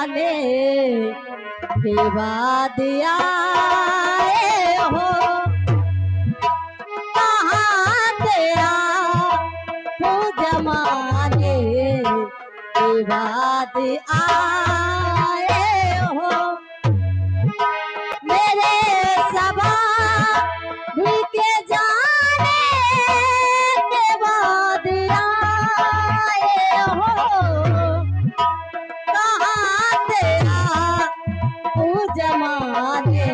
जमाने विवाद आए हो, कहाँ से आए जमाने विवाद आए हो। मेरे सबा के जाने के बाद आए हो, कहाँ से आए जमाने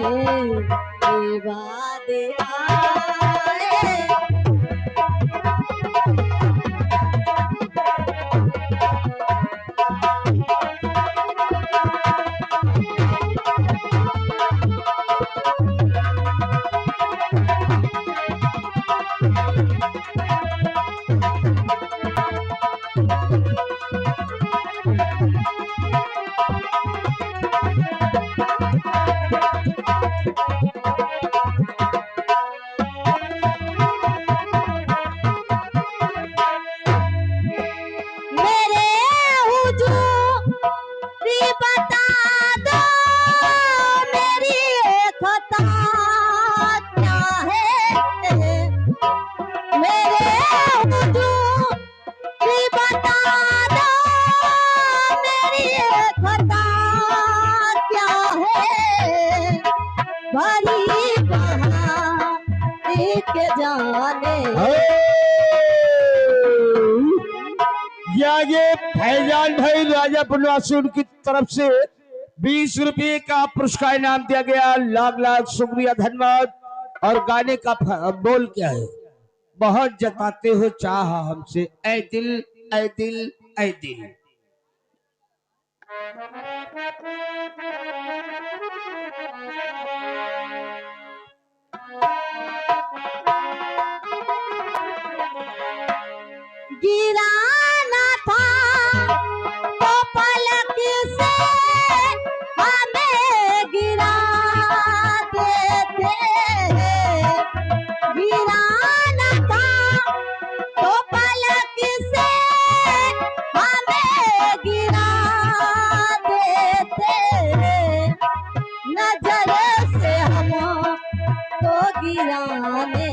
विवाद आए। ये फैजान भाई राजा बनवासी उनकी तरफ से 20 रुपये का पुरस्कार इनाम दिया गया। लाख लाख शुक्रिया, धन्यवाद। और गाने का बोल क्या है? बहुत जताते हो चाह हमसे, ऐ दिल ऐ दिल ऐ दिल। गिराना था तो पलक से हमें गिराते थे, गिराना था तो पलक से हमें गिराते थे, नजर से हमको गिराने,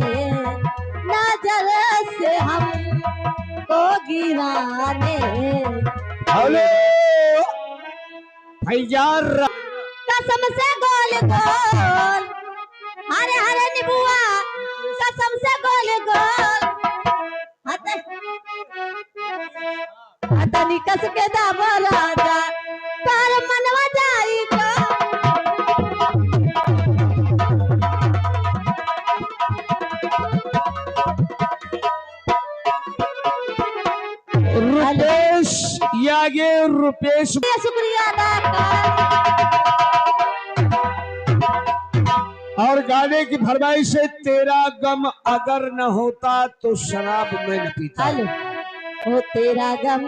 नजर से हम को गिराने। हेलो फैजान कसम से गोल गोल, हरे हरे निबुआ, कसम से गोल गोल, हतनी कस के दाबो राजा, तार मनवा जाई को। रुपेश, यागे रुपेश, शुक्रिया अदा। और गाने की फरमाइश है, तेरा गम अगर न होता तो शराब में न पीता। हेलो, ओ तेरा गम